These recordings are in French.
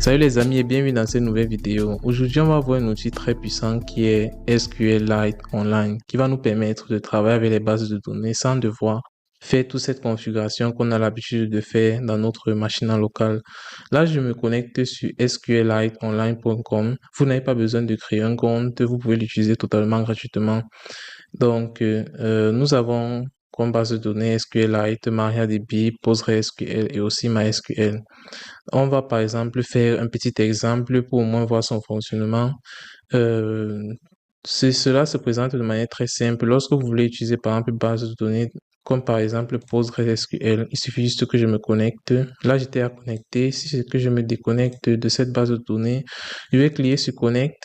Salut les amis et bienvenue dans cette nouvelle vidéo. Aujourd'hui, on va voir un outil très puissant qui est SQLite Online qui va nous permettre de travailler avec les bases de données sans devoir faire toute cette configuration qu'on a l'habitude de faire dans notre machine locale. Là, je me connecte sur sqliteonline.com. Vous n'avez pas besoin de créer un compte, vous pouvez l'utiliser totalement gratuitement. Donc, nous avons comme base de données SQLite, MariaDB, PostgreSQL et aussi MySQL. On va par exemple faire un petit exemple pour au moins voir son fonctionnement. Euh, Cela se présente de manière très simple. Lorsque vous voulez utiliser par exemple une base de données comme par exemple PostgreSQL, il suffit juste que je me connecte. Là, j'étais à connecter. Si c'est que je me déconnecte de cette base de données, je vais cliquer sur Connect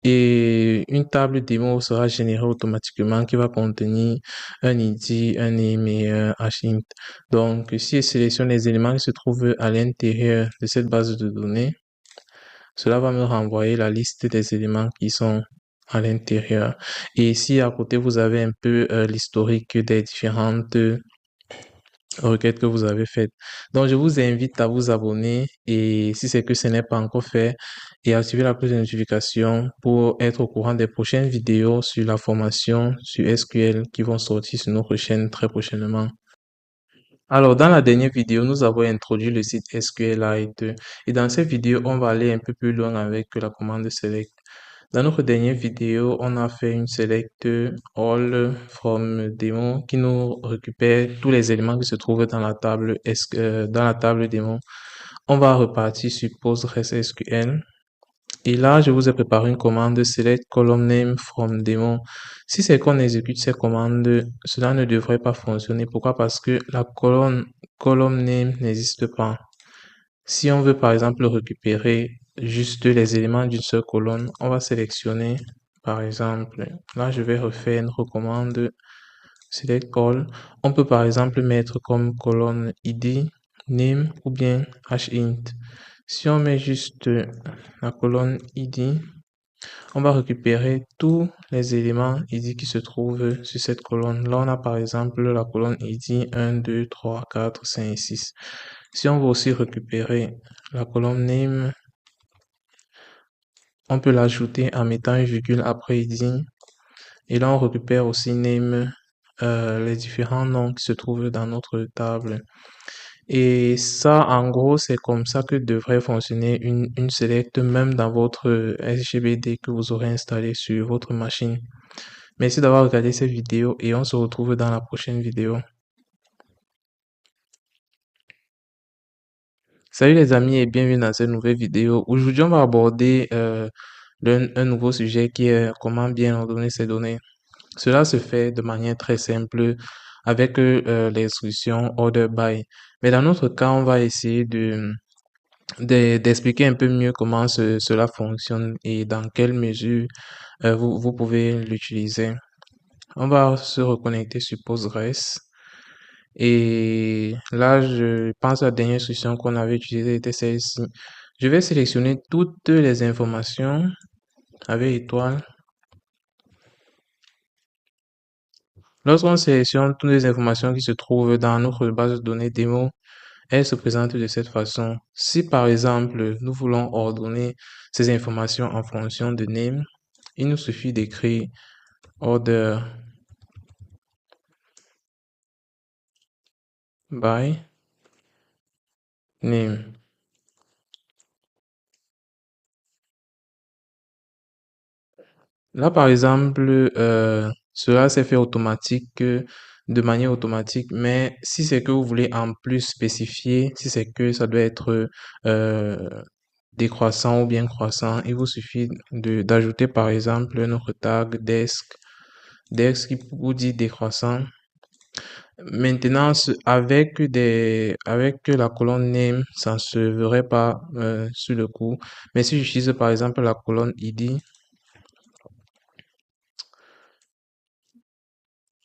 et une table démo sera générée automatiquement qui va contenir un ID, un name et un hashing. Donc, si je sélectionne les éléments qui se trouvent à l'intérieur de cette base de données, cela va me renvoyer la liste des éléments qui sont à l'intérieur. Et ici, à côté, vous avez un peu l'historique des différentes requête que vous avez faite. Donc, je vous invite à vous abonner et si c'est que ce n'est pas encore fait, et activer la cloche de notification pour être au courant des prochaines vidéos sur la formation sur SQL qui vont sortir sur notre chaîne très prochainement. Alors, dans la dernière vidéo, nous avons introduit le site SQLite et dans cette vidéo, on va aller un peu plus loin avec la commande select. Dans notre dernière vidéo, on a fait une select all from demo qui nous récupère tous les éléments qui se trouvent dans la table, dans la table démo. On va repartir sur PostgreSQL. Et là, je vous ai préparé une commande select column name from demo. Si c'est qu'on exécute ces commandes, cela ne devrait pas fonctionner. Pourquoi? Parce que la column name n'existe pas. Si on veut par exemple récupérer juste les éléments d'une seule colonne, on va sélectionner par exemple, là je vais refaire une recommande select all. On peut par exemple mettre comme colonne id, name ou bien hashint. Si on met juste la colonne id, on va récupérer tous les éléments id qui se trouvent sur cette colonne. Là, on a par exemple la colonne id 1, 2, 3, 4, 5, 6. Si on veut aussi récupérer la colonne name, on peut l'ajouter en mettant une virgule après id. Et là, on récupère aussi name, les différents noms qui se trouvent dans notre table. Et ça, en gros, c'est comme ça que devrait fonctionner une select même dans votre SGBD que vous aurez installé sur votre machine. Merci d'avoir regardé cette vidéo et on se retrouve dans la prochaine vidéo. Salut les amis et bienvenue dans cette nouvelle vidéo. Aujourd'hui, on va aborder un nouveau sujet qui est comment bien ordonner ces données. Cela se fait de manière très simple avec l'instruction order by. Mais dans notre cas, on va essayer d'expliquer un peu mieux comment cela fonctionne et dans quelle mesure vous pouvez l'utiliser. On va se reconnecter sur Postgres. Et là, je pense que la dernière instruction qu'on avait utilisée était celle-ci. Je vais sélectionner toutes les informations avec étoile. Lorsqu'on sélectionne toutes les informations qui se trouvent dans notre base de données démo, elles se présentent de cette façon. Si par exemple, nous voulons ordonner ces informations en fonction de name, il nous suffit d'écrire order by name. Là, par exemple, cela s'est fait de manière automatique, mais si c'est que vous voulez en plus spécifier, si c'est que ça doit être euh, décroissant ou bien croissant, il vous suffit d'ajouter par exemple notre tag desk qui vous dit décroissant. Maintenant, avec la colonne name, ça ne se verrait pas sur le coup. Mais si j'utilise par exemple la colonne id,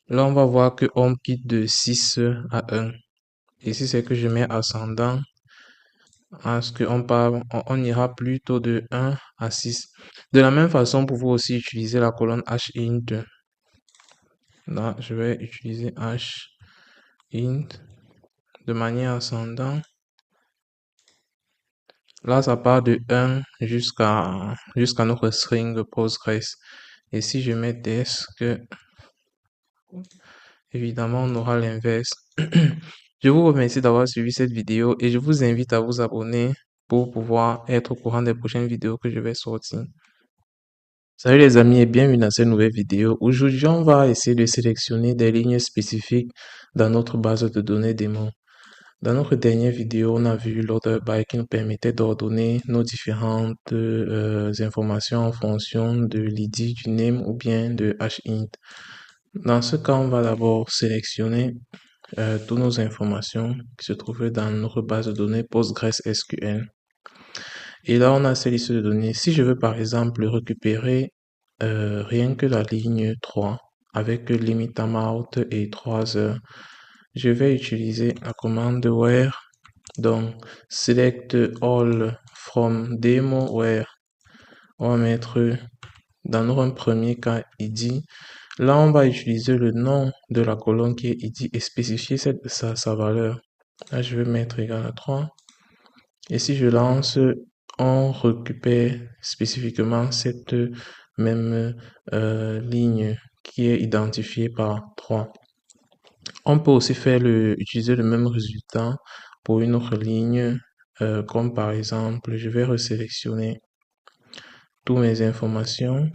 là, on va voir que on quitte de 6 à 1. Et si c'est que je mets ascendant, à ce qu'on parle, on ira plutôt de 1 à 6. De la même façon, pour vous aussi utiliser la colonne hint. Là, je vais utiliser hint de manière ascendante. Là, ça part de 1 jusqu'à notre string Postgres. Et si je mets desk, évidemment, on aura l'inverse. Je vous remercie d'avoir suivi cette vidéo et je vous invite à vous abonner pour pouvoir être au courant des prochaines vidéos que je vais sortir. Salut les amis et bienvenue dans cette nouvelle vidéo. Aujourd'hui, on va essayer de sélectionner des lignes spécifiques dans notre base de données démon. Dans notre dernière vidéo, on a vu l'order by qui nous permettait d'ordonner nos différentes informations en fonction de l'id, du name ou bien de hint. Dans ce cas, on va d'abord sélectionner toutes nos informations qui se trouvaient dans notre base de données PostgreSQL. Et là, on a ces listes de données. Si je veux par exemple récupérer rien que la ligne 3 avec limit amount et 3 heures, je vais utiliser la commande where. Donc, select all from demo where. On va mettre dans notre premier cas id. Là, on va utiliser le nom de la colonne qui est id et spécifier sa valeur. Là, je vais mettre égal à 3. Et si je lance, on récupère spécifiquement cette même ligne qui est identifiée par 3. On peut aussi utiliser le même résultat pour une autre ligne, comme par exemple, je vais resélectionner toutes mes informations.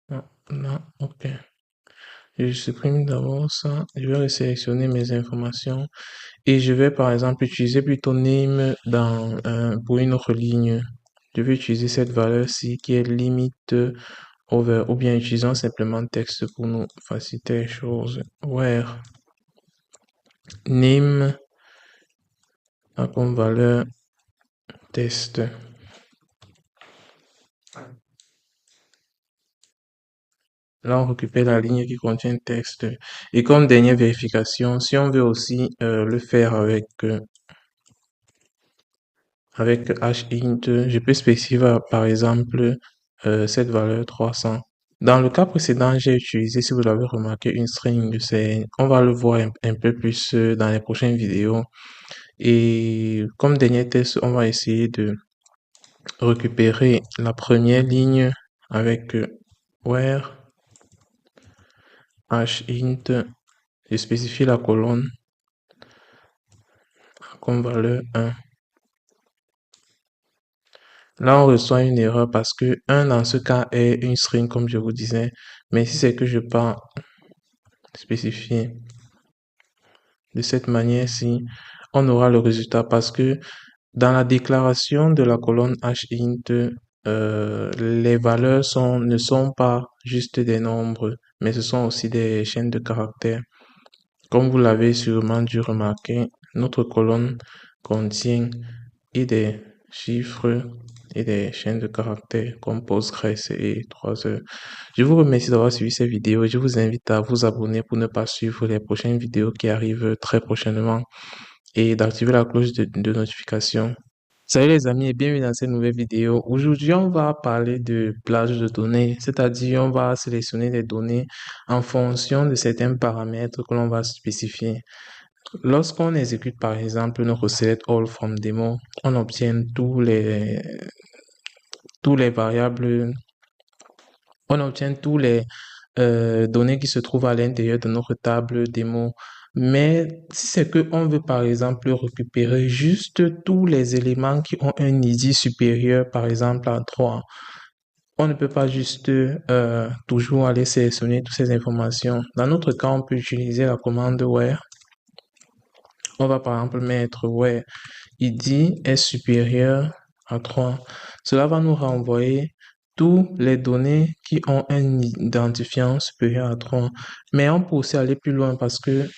Là, ok. Je supprime d'abord ça. Je vais resélectionner mes informations et je vais par exemple utiliser plutôt name pour une autre ligne. Je vais utiliser cette valeur-ci qui est limit over ou bien utilisons simplement texte pour nous faciliter les choses. Where name a comme valeur test. Là, on récupère la ligne qui contient texte. Et comme dernière vérification, si on veut aussi le faire avec hint, je peux spécifier par exemple cette valeur 300. Dans le cas précédent, j'ai utilisé, si vous l'avez remarqué, une string. On va le voir un peu plus dans les prochaines vidéos. Et comme dernier test, on va essayer de récupérer la première ligne avec where hint. Je spécifie la colonne comme valeur 1. Là, on reçoit une erreur parce que 1 dans ce cas est une string comme je vous disais. Mais si c'est que je pars spécifier de cette manière-ci, on aura le résultat parce que dans la déclaration de la colonne hint, les valeurs ne sont pas juste des nombres, mais ce sont aussi des chaînes de caractères. Comme vous l'avez sûrement dû remarquer, notre colonne contient et des chiffres et des chaînes de caractères comme Postgres et 3 heures. Je vous remercie d'avoir suivi cette vidéo et je vous invite à vous abonner pour ne pas suivre les prochaines vidéos qui arrivent très prochainement et d'activer la cloche de notification. Salut les amis et bienvenue dans cette nouvelle vidéo. Aujourd'hui, on va parler de plage de données, c'est-à-dire on va sélectionner des données en fonction de certains paramètres que l'on va spécifier. Lorsqu'on exécute par exemple notre select all from demo, on obtient tous les variables, on obtient tous les données qui se trouvent à l'intérieur de notre table démo. Mais si c'est que on veut par exemple récupérer juste tous les éléments qui ont un ID supérieur par exemple à 3, on ne peut pas juste toujours aller sélectionner toutes ces informations. Dans notre cas, on peut utiliser la commande where. On va par exemple mettre where id est supérieur à 3. Cela va nous renvoyer toutes les données qui ont un identifiant supérieur à 3. Mais on peut aussi aller plus loin parce que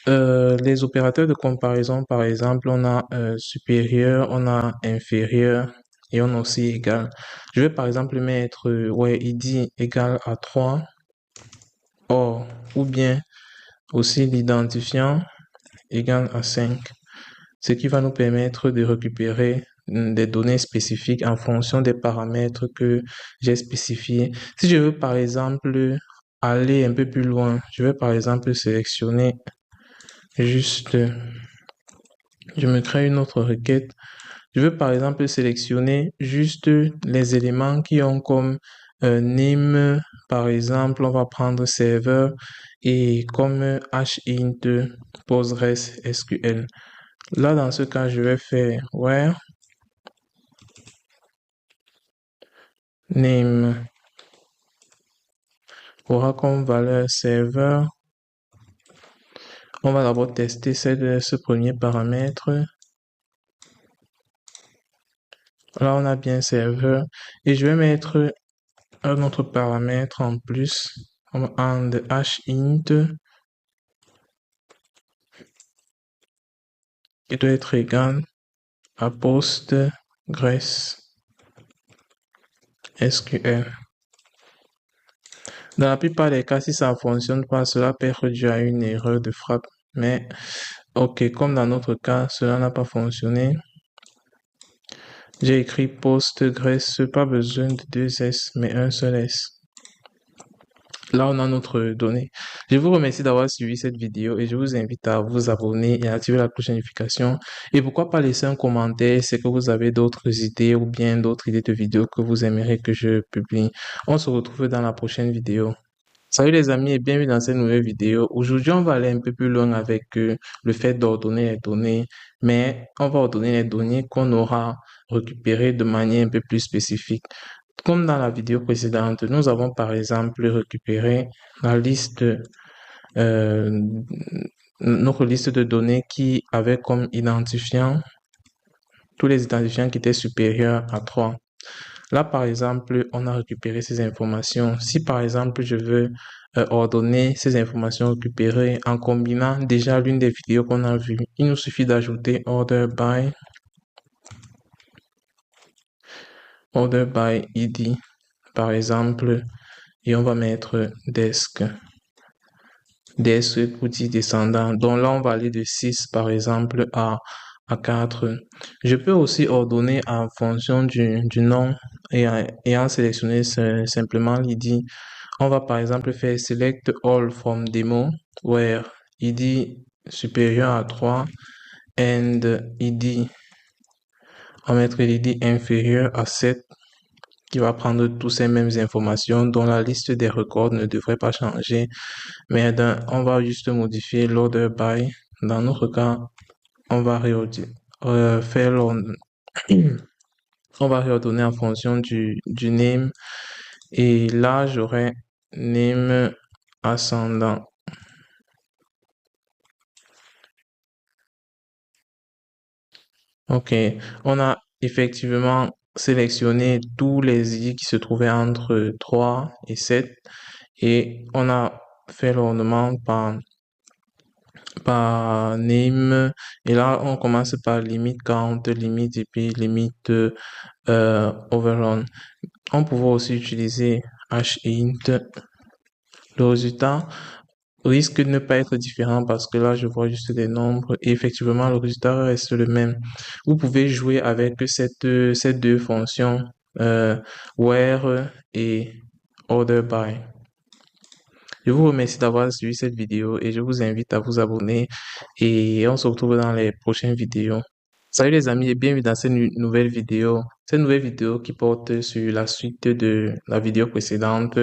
les opérateurs de comparaison, par exemple, on a supérieur, on a inférieur et on a aussi égal. Je vais par exemple mettre ouais, id égal à 3 or, ou bien aussi l'identifiant égal à 5. Ce qui va nous permettre de récupérer des données spécifiques en fonction des paramètres que j'ai spécifiés. Si je veux par exemple aller un peu plus loin, je vais par exemple sélectionner juste Je me crée une autre requête. Je veux par exemple sélectionner juste les éléments qui ont comme name, par exemple, on va prendre serveur et comme hint PostgreSQL. Là, dans ce cas, je vais faire where name aura comme valeur serveur. On va d'abord tester ce premier paramètre. Là, on a bien serveur et je vais mettre un autre paramètre en plus, and hint qui doit être égal à PostgreSQL. Dans la plupart des cas, si ça ne fonctionne pas, cela peut être dû à une erreur de frappe. Mais ok, comme dans notre cas, cela n'a pas fonctionné. J'ai écrit Postgres, pas besoin de deux S, mais un seul S. Là, on a notre donnée. Je vous remercie d'avoir suivi cette vidéo et je vous invite à vous abonner et à activer la cloche de notification. Et pourquoi pas laisser un commentaire si que vous avez d'autres idées ou bien d'autres idées de vidéos que vous aimeriez que je publie. On se retrouve dans la prochaine vidéo. Salut les amis et bienvenue dans cette nouvelle vidéo. Aujourd'hui, on va aller un peu plus loin avec le fait d'ordonner les données, mais on va ordonner les données qu'on aura récupérées de manière un peu plus spécifique. Comme dans la vidéo précédente, nous avons par exemple récupéré la liste, notre liste de données qui avait comme identifiant tous les identifiants qui étaient supérieurs à 3. Là, par exemple, on a récupéré ces informations. Si, par exemple, je veux ordonner ces informations récupérées en combinant déjà l'une des vidéos qu'on a vues, il nous suffit d'ajouter order by id, par exemple, et on va mettre desk pour dire descendant. Donc là, on va aller de 6, par exemple, à 4. Je peux aussi ordonner en fonction du nom et ayant sélectionné simplement l'id. On va par exemple faire select all from demo where id supérieur à 3 and id, on va mettre l'id inférieur à 7 qui va prendre toutes ces mêmes informations dont la liste des records ne devrait pas changer. Mais on va juste modifier l'order by. Dans notre cas, on va on va réordonner en fonction du name. Et là, j'aurai name ascendant. Ok, on a effectivement sélectionné tous les i qui se trouvaient entre 3 et 7 et on a fait l'ornement par name et là on commence par limite count, limite et puis limite overrun. On pouvait aussi utiliser hint. Le résultat risque de ne pas être différent parce que là je vois juste des nombres et effectivement le résultat reste le même. Vous pouvez jouer avec ces deux fonctions where et order by. Je vous remercie d'avoir suivi cette vidéo et je vous invite à vous abonner et on se retrouve dans les prochaines vidéos. Salut les amis et bienvenue dans cette nouvelle vidéo. Cette nouvelle vidéo qui porte sur la suite de la vidéo précédente.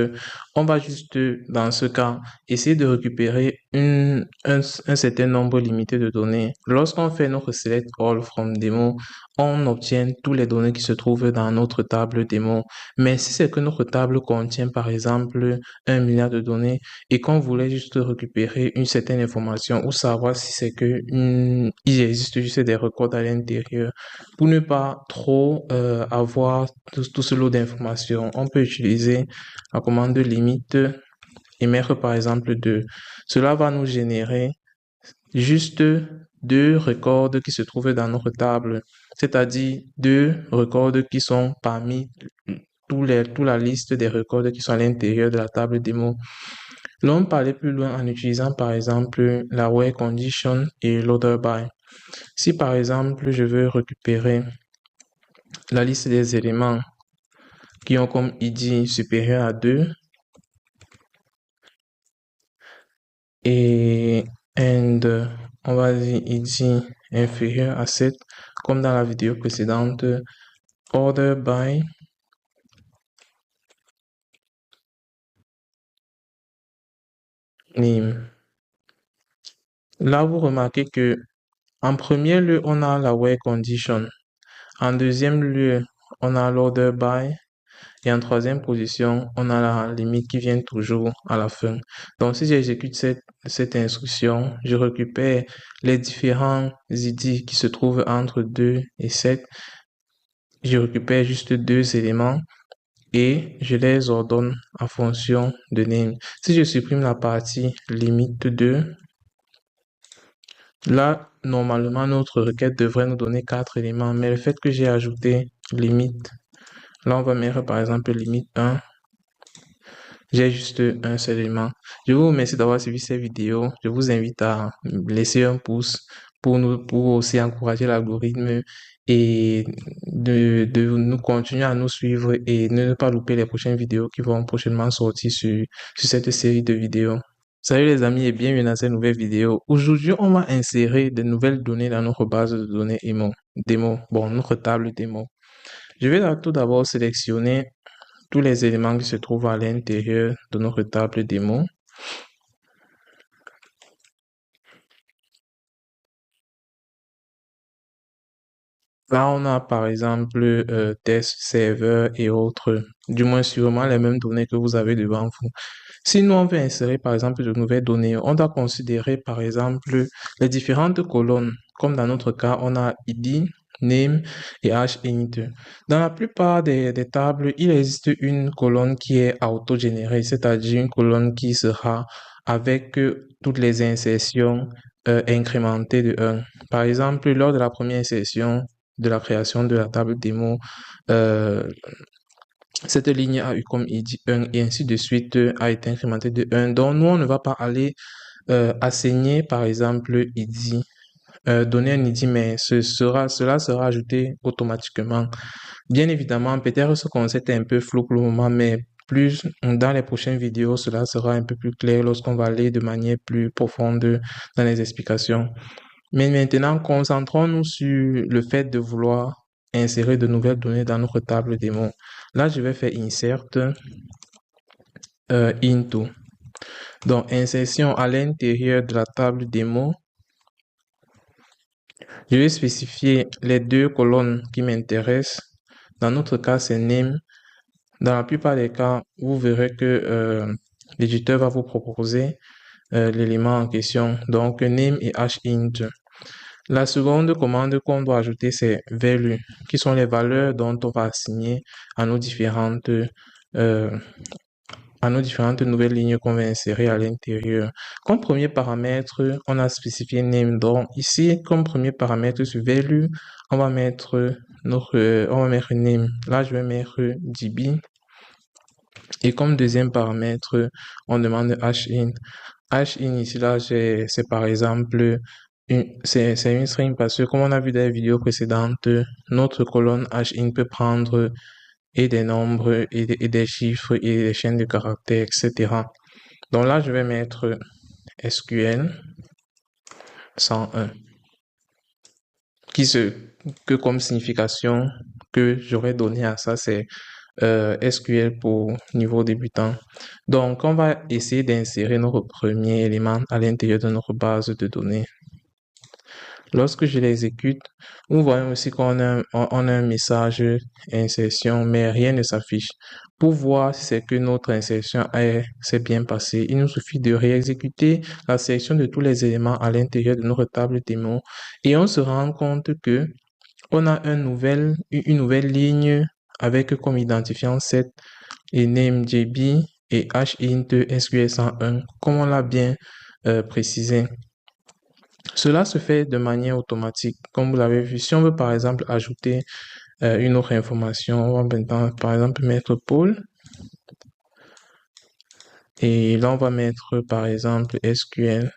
On va juste, dans ce cas, essayer de récupérer un certain nombre limité de données. Lorsqu'on fait notre select all from demo, on obtient tous les données qui se trouvent dans notre table démo. Mais si c'est que notre table contient par exemple 1 milliard de données et qu'on voulait juste récupérer une certaine information ou savoir si c'est que il existe juste des records à l'intérieur pour ne pas trop avoir tout ce lot d'informations, on peut utiliser la commande limite émettre par exemple 2. Cela va nous générer juste deux records qui se trouvent dans notre table, c'est-à-dire deux records qui sont parmi toute la liste des records qui sont à l'intérieur de la table démo. L'on peut aller plus loin en utilisant par exemple la where condition et l'order by. Si par exemple je veux récupérer la liste des éléments qui ont comme id supérieur à 2 et on va dire id inférieur à 7, comme dans la vidéo précédente, order by name. Là, vous remarquez que en premier lieu, on a la where condition. En deuxième lieu, on a l'order by. Et en troisième position, on a la limite qui vient toujours à la fin. Donc, si j'exécute cette instruction, je récupère les différents ID qui se trouvent entre 2 et 7. Je récupère juste deux éléments et je les ordonne en fonction de name. Si je supprime la partie limite 2, là, normalement, notre requête devrait nous donner 4 éléments. Mais le fait que j'ai ajouté limite, là, on va mettre par exemple limite 1. J'ai juste un seul élément. Je vous remercie d'avoir suivi cette vidéo. Je vous invite à laisser un pouce pour aussi encourager l'algorithme et de nous continuer à nous suivre et ne pas louper les prochaines vidéos qui vont prochainement sortir sur cette série de vidéos. Salut les amis et bienvenue dans cette nouvelle vidéo. Aujourd'hui, on va insérer de nouvelles données dans notre base de données démo. Bon, notre table démo. Je vais tout d'abord sélectionner tous les éléments qui se trouvent à l'intérieur de notre table démo. Là, on a par exemple test serveur et autres, du moins sûrement les mêmes données que vous avez devant vous. Si nous, on veut insérer par exemple de nouvelles données, on doit considérer par exemple les différentes colonnes. Comme dans notre cas, on a ID, name et hint. Dans la plupart des tables, il existe une colonne qui est auto-générée, c'est-à-dire une colonne qui sera avec toutes les insertions incrémentées de 1. Par exemple, lors de la première insertion de la création de la table démo, cette ligne a eu comme ID 1 et ainsi de suite a été incrémentée de 1. Donc, nous, on ne va pas aller assigner, par exemple, ID, donner un ID, mais cela sera ajouté automatiquement. Bien évidemment, peut-être ce concept est un peu flou pour le moment, mais plus dans les prochaines vidéos, cela sera un peu plus clair lorsqu'on va aller de manière plus profonde dans les explications. Mais maintenant, concentrons-nous sur le fait de vouloir insérer de nouvelles données dans notre table démo. Là, je vais faire insert into. Donc, insertion à l'intérieur de la table démo. Je vais spécifier les deux colonnes qui m'intéressent. Dans notre cas, c'est name. Dans la plupart des cas, vous verrez que l'éditeur va vous proposer l'élément en question. Donc, name et hint. La seconde commande qu'on doit ajouter, c'est value, qui sont les valeurs dont on va assigner à nos différentes nouvelles lignes qu'on va insérer à l'intérieur. Comme premier paramètre, on a spécifié name. Donc ici, comme premier paramètre sur value, on va mettre name. Là, je vais mettre DB. Et comme deuxième paramètre, on demande hint. Hint ici, là, c'est par exemple c'est une string parce que comme on a vu dans les vidéos précédentes, notre colonne hint peut prendre et des nombres et des chiffres et des chaînes de caractères, etc. Donc là, je vais mettre SQL 101 que comme signification que j'aurais donné à ça, c'est SQL pour niveau débutant. Donc, on va essayer d'insérer notre premier élément à l'intérieur de notre base de données. Lorsque je l'exécute, vous voyez aussi qu'on a un message insertion, mais rien ne s'affiche. Pour voir si c'est que notre insertion s'est bien passée, il nous suffit de réexécuter la sélection de tous les éléments à l'intérieur de notre table démo et on se rend compte que on a une nouvelle ligne avec comme identifiant set et name JB et hint SQL 101, comme on l'a bien précisé. Cela se fait de manière automatique, comme vous l'avez vu. Si on veut par exemple ajouter une autre information, on va maintenant par exemple mettre Paul. Et là, on va mettre par exemple SQL.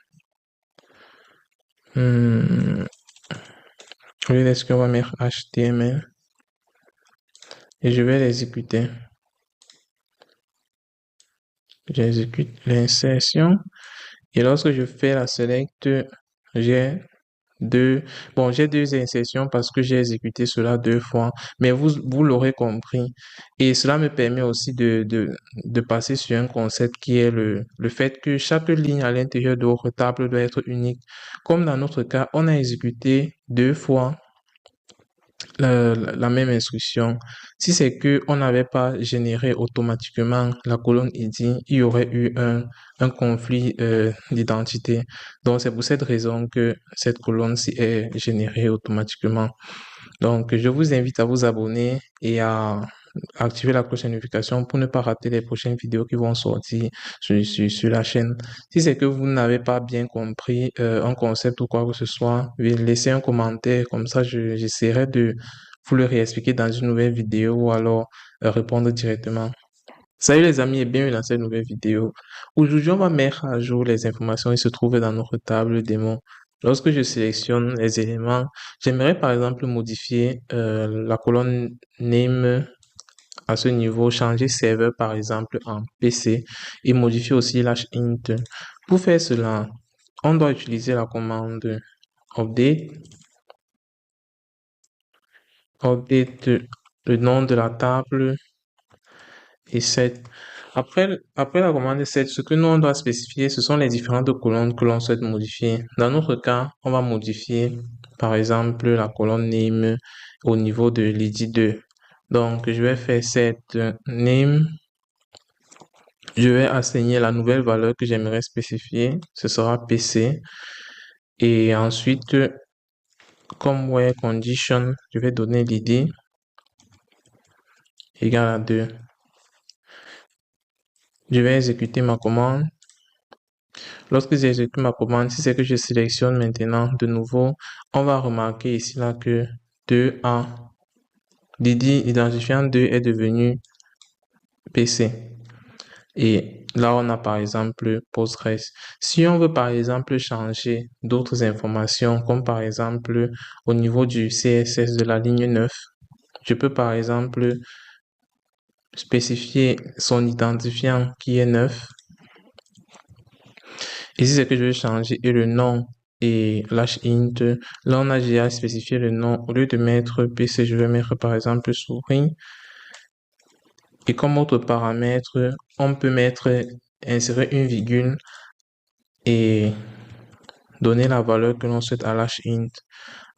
Au lieu d'SQL, on va mettre HTML. Et je vais l'exécuter. J'exécute l'insertion. Et lorsque je fais la select, j'ai bon, j'ai deux insertions parce que j'ai exécuté cela deux fois, mais vous l'aurez compris. Et cela me permet aussi de passer sur un concept qui est le fait que chaque ligne à l'intérieur de votre table doit être unique. Comme dans notre cas, on a exécuté deux fois la même instruction. Si c'est que on n'avait pas généré automatiquement la colonne ID, il y aurait eu un conflit d'identité. Donc, c'est pour cette raison que cette colonne-ci est générée automatiquement. Donc, je vous invite à vous abonner et à activer la cloche de notification pour ne pas rater les prochaines vidéos qui vont sortir sur la chaîne. Si c'est que vous n'avez pas bien compris un concept ou quoi que ce soit, laissez un commentaire, comme ça j'essaierai de vous le réexpliquer dans une nouvelle vidéo ou alors répondre directement. Salut les amis et bienvenue dans cette nouvelle vidéo. Aujourd'hui, on va mettre à jour les informations qui se trouvent dans notre table démon. Lorsque je sélectionne les éléments, j'aimerais par exemple modifier la colonne name à ce niveau, changer serveur par exemple en PC et modifier aussi l'hint. Pour faire cela, on doit utiliser la commande update, update le nom de la table et set. Après la commande set, ce que nous on doit spécifier, ce sont les différentes colonnes que l'on souhaite modifier. Dans notre cas, on va modifier par exemple la colonne name au niveau de l'id 2. Donc, je vais faire set name. Je vais assigner la nouvelle valeur que j'aimerais spécifier. Ce sera PC. Et ensuite, comme where condition, je vais donner l'id égale à 2. Je vais exécuter ma commande. Lorsque j'exécute ma commande, si c'est que je sélectionne maintenant de nouveau, on va remarquer ici là que 2A, l'id identifiant 2 est devenu PC. Et là, on a par exemple Postgres. Si on veut par exemple changer d'autres informations, comme par exemple au niveau du CSS de la ligne 9, je peux par exemple spécifier son identifiant qui est 9. Ici, c'est que je vais changer et le nom et l'hint. Là, on a déjà spécifié le nom. Au lieu de mettre PC, je vais mettre par exemple souris. Et comme autre paramètre, on peut insérer une virgule et donner la valeur que l'on souhaite à l'hint.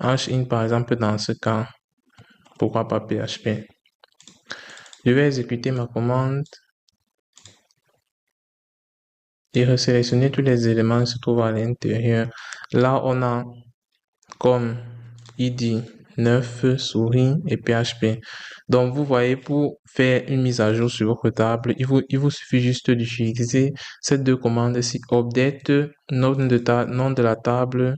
Hint, par exemple, dans ce cas, pourquoi pas PHP. Je vais exécuter ma commande et resélectionner tous les éléments qui se trouvent à l'intérieur. Là, on a comme id 9, souris et PHP. Donc, vous voyez, pour faire une mise à jour sur votre table, il vous suffit juste d'utiliser ces deux commandes ici, update, nom de la table,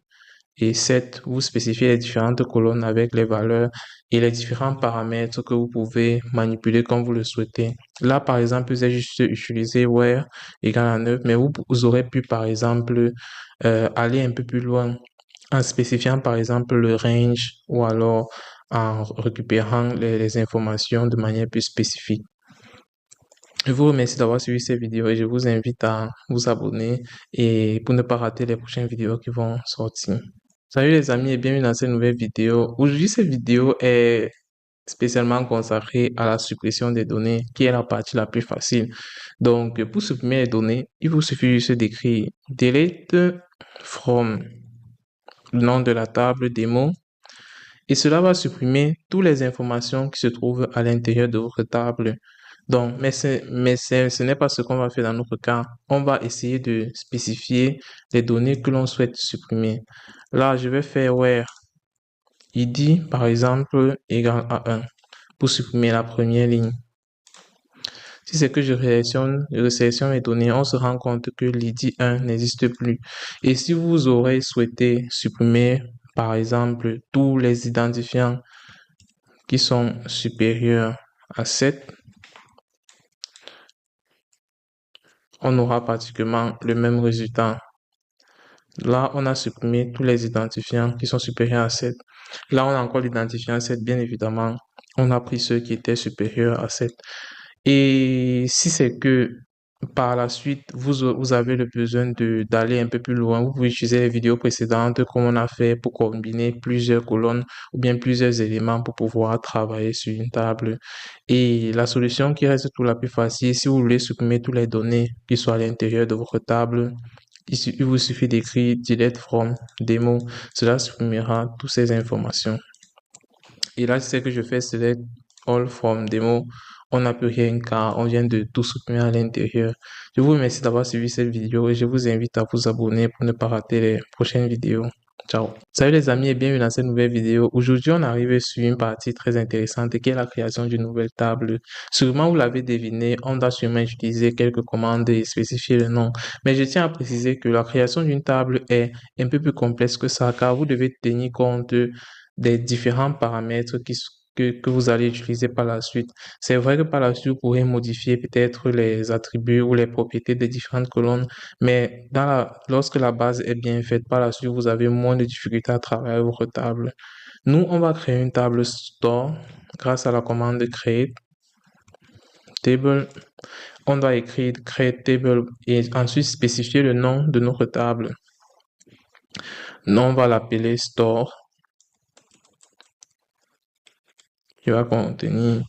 et 7, vous spécifiez les différentes colonnes avec les valeurs et les différents paramètres que vous pouvez manipuler comme vous le souhaitez. Là, par exemple, vous avez juste utilisé where égale à 9, mais vous aurez pu, par exemple, aller un peu plus loin en spécifiant, par exemple, le range ou alors en récupérant les informations de manière plus spécifique. Je vous remercie d'avoir suivi cette vidéo et je vous invite à vous abonner et pour ne pas rater les prochaines vidéos qui vont sortir. Salut les amis et bienvenue dans cette nouvelle vidéo. Aujourd'hui, cette vidéo est spécialement consacrée à la suppression des données, qui est la partie la plus facile. Donc, pour supprimer les données, il vous suffit juste d'écrire delete from le nom de la table démo et cela va supprimer toutes les informations qui se trouvent à l'intérieur de votre table. Donc, ce n'est pas ce qu'on va faire dans notre cas. On va essayer de spécifier les données que l'on souhaite supprimer. Là, je vais faire where id, par exemple, égale à 1 pour supprimer la première ligne. Si c'est que je sélectionne les données, on se rend compte que l'id 1 n'existe plus. Et si vous aurez souhaité supprimer, par exemple, tous les identifiants qui sont supérieurs à 7, on aura pratiquement le même résultat. Là, on a supprimé tous les identifiants qui sont supérieurs à 7. Là, on a encore l'identifiant 7, bien évidemment. On a pris ceux qui étaient supérieurs à 7. Et si c'est que Par la suite, vous avez le besoin d'aller un peu plus loin. Vous pouvez utiliser les vidéos précédentes comme on a fait pour combiner plusieurs colonnes ou bien plusieurs éléments pour pouvoir travailler sur une table. Et la solution qui reste tout la plus facile, si vous voulez supprimer toutes les données qui sont à l'intérieur de votre table, il vous suffit d'écrire delete from demo. Cela supprimera toutes ces informations. Et là, ce que je fais, select all from demo. On n'a plus rien car on vient de tout supprimer à l'intérieur. Je vous remercie d'avoir suivi cette vidéo et je vous invite à vous abonner pour ne pas rater les prochaines vidéos. Ciao. Salut les amis et bienvenue dans cette nouvelle vidéo. Aujourd'hui, on arrive sur une partie très intéressante qui est la création d'une nouvelle table. Sûrement, vous l'avez deviné, on doit sûrement utiliser quelques commandes et spécifier le nom. Mais je tiens à préciser que la création d'une table est un peu plus complexe que ça car vous devez tenir compte des différents paramètres que vous allez utiliser par la suite. C'est vrai que par la suite, vous pourrez modifier peut-être les attributs ou les propriétés des différentes colonnes, mais lorsque la base est bien faite, par la suite, vous avez moins de difficultés à travailler votre table. Nous, on va créer une table store grâce à la commande create table. On doit écrire create table et ensuite spécifier le nom de notre table. Nous, on va l'appeler store qui va contenir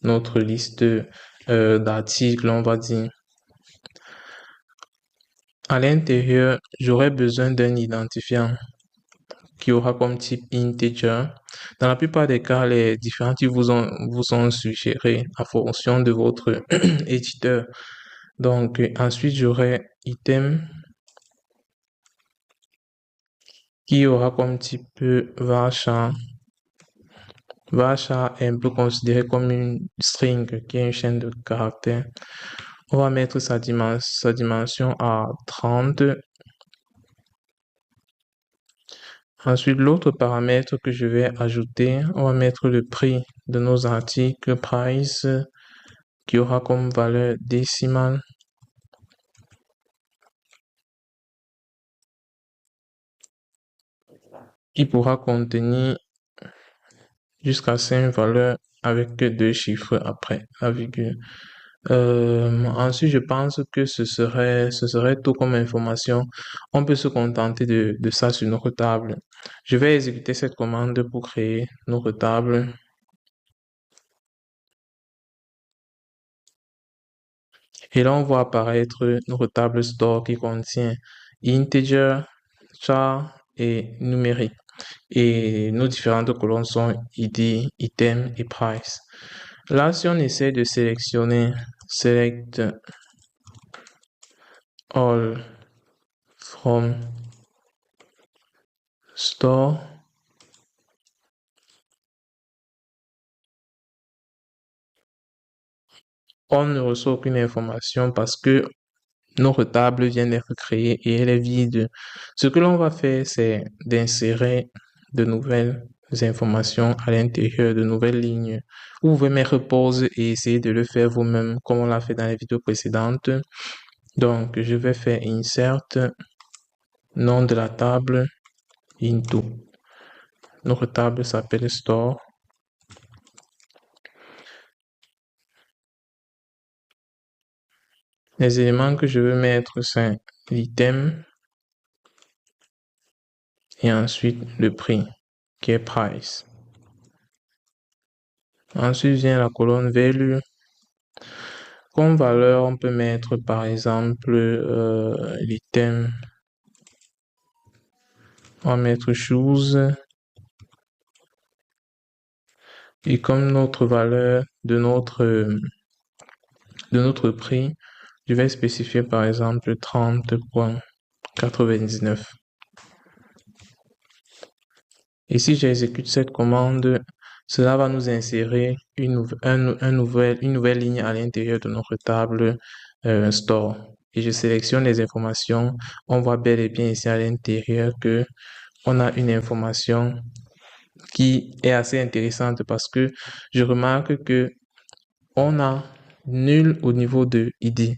notre liste d'articles, on va dire. À l'intérieur, j'aurai besoin d'un identifiant qui aura comme type integer. Dans la plupart des cas, les différents types vous sont suggérés en fonction de votre éditeur. Donc, ensuite, j'aurai item qui aura comme type varchar. Varchar est un peu considéré comme une string qui est une chaîne de caractères. On va mettre sa dimension à 30. Ensuite, l'autre paramètre que je vais ajouter, on va mettre le prix de nos articles, price, qui aura comme valeur décimale. Qui pourra contenir jusqu'à 5 valeurs avec 2 chiffres après la virgule. Ensuite, je pense que ce serait tout comme information. On peut se contenter de ça sur notre table. Je vais exécuter cette commande pour créer notre table. Et là, on voit apparaître notre table store qui contient integer, char et numérique. Et nos différentes colonnes sont ID, item et price. Là, si on essaie de sélectionner select all from store, on ne reçoit aucune information parce que notre table vient d'être créée et elle est vide. Ce que l'on va faire, c'est d'insérer de nouvelles informations à l'intérieur, de nouvelles lignes. Vous pouvez mettre pause et essayer de le faire vous-même comme on l'a fait dans les vidéos précédentes. Donc, je vais faire insert nom de la table into. Notre table s'appelle store. Les éléments que je veux mettre, c'est l'item et ensuite le prix qui est price. Ensuite vient la colonne value. Comme valeur, on peut mettre par exemple l'item. On va mettre shoes. Et comme notre valeur de notre prix, je vais spécifier par exemple 30,99. Et si j'exécute cette commande, cela va nous insérer une nouvelle ligne à l'intérieur de notre table store. Et je sélectionne les informations. On voit bel et bien ici à l'intérieur que on a une information qui est assez intéressante parce que je remarque que on a nul au niveau de ID,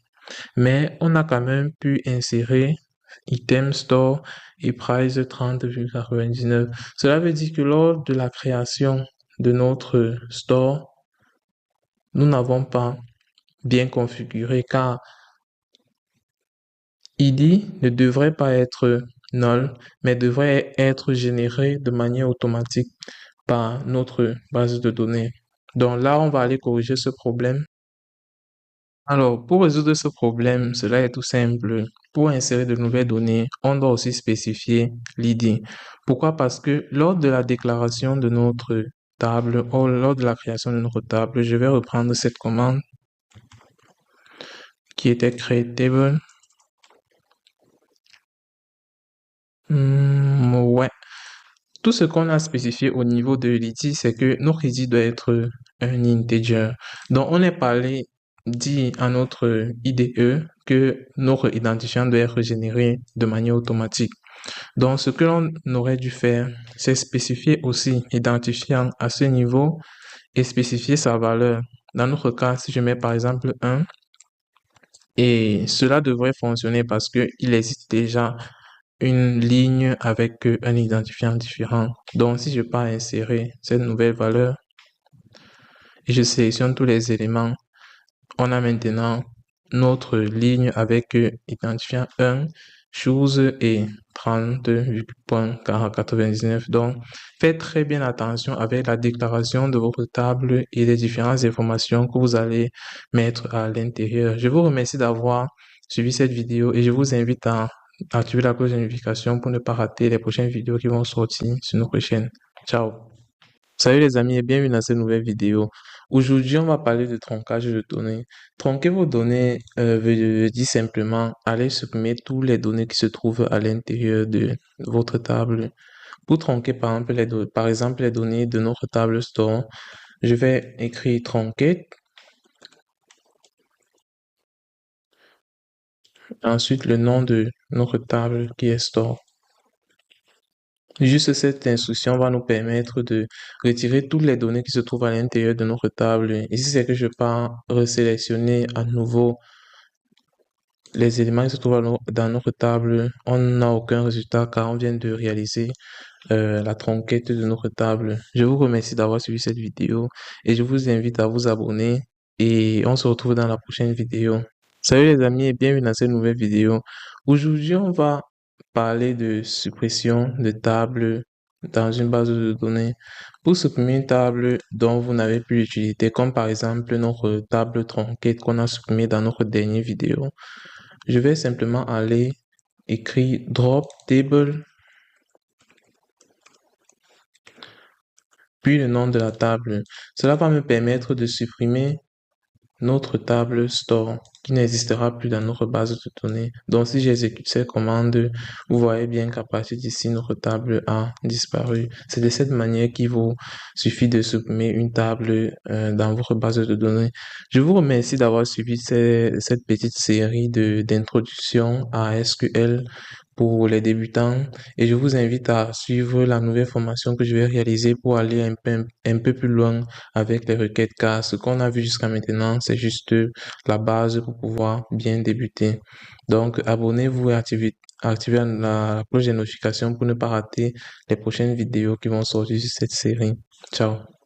mais on a quand même pu insérer item store et price 30,99. Cela veut dire que lors de la création de notre store, nous n'avons pas bien configuré car ID ne devrait pas être null, mais devrait être généré de manière automatique par notre base de données. Donc là, on va aller corriger ce problème. Alors, pour résoudre ce problème, cela est tout simple. Pour insérer de nouvelles données, on doit aussi spécifier l'ID. Pourquoi? Parce que lors de la déclaration de notre table ou lors de la création de notre table, je vais reprendre cette commande qui était createTable. Ouais. Tout ce qu'on a spécifié au niveau de l'ID, c'est que notre ID doit être un integer. Donc, on est parlé dit à notre IDE que notre identifiant doit être généré de manière automatique. Donc, ce que l'on aurait dû faire, c'est spécifier aussi identifiant à ce niveau et spécifier sa valeur. Dans notre cas, si je mets par exemple 1, et cela devrait fonctionner parce qu'il existe déjà une ligne avec un identifiant différent. Donc, si je pars insérer cette nouvelle valeur et je sélectionne tous les éléments, on a maintenant notre ligne avec identifiant 1, chose et 30,99. Donc, faites très bien attention avec la déclaration de votre table et les différentes informations que vous allez mettre à l'intérieur. Je vous remercie d'avoir suivi cette vidéo et je vous invite à activer la cloche de notification pour ne pas rater les prochaines vidéos qui vont sortir sur notre chaîne. Ciao! Salut les amis et bienvenue dans cette nouvelle vidéo. Aujourd'hui, on va parler de tronquage de données. Tronquer vos données veut dire simplement aller supprimer toutes les données qui se trouvent à l'intérieur de votre table. Pour tronquer par exemple les données de notre table store, je vais écrire tronquer, ensuite le nom de notre table qui est store. Juste cette instruction va nous permettre de retirer toutes les données qui se trouvent à l'intérieur de notre table. Ici, c'est que je pars resélectionner à nouveau les éléments qui se trouvent dans notre table. On n'a aucun résultat car on vient de réaliser la tronquette de notre table. Je vous remercie d'avoir suivi cette vidéo et je vous invite à vous abonner et on se retrouve dans la prochaine vidéo. Salut les amis et bienvenue dans cette nouvelle vidéo. Aujourd'hui, on va parler de suppression de tables dans une base de données. Pour supprimer une table dont vous n'avez plus d'utilité, comme par exemple notre table tronquée qu'on a supprimée dans notre dernière vidéo, je vais simplement aller écrire drop table, puis le nom de la table. Cela va me permettre de supprimer notre table store qui n'existera plus dans notre base de données. Donc, si j'exécute cette commande, vous voyez bien qu'à partir d'ici, notre table a disparu. C'est de cette manière qu'il vous suffit de supprimer une table dans votre base de données. Je vous remercie d'avoir suivi cette petite série d'introduction à SQL pour les débutants et je vous invite à suivre la nouvelle formation que je vais réaliser pour aller un peu plus loin avec les requêtes car ce qu'on a vu jusqu'à maintenant, c'est juste la base pour pouvoir bien débuter. Donc, abonnez-vous et activez la cloche de notification pour ne pas rater les prochaines vidéos qui vont sortir sur cette série. Ciao!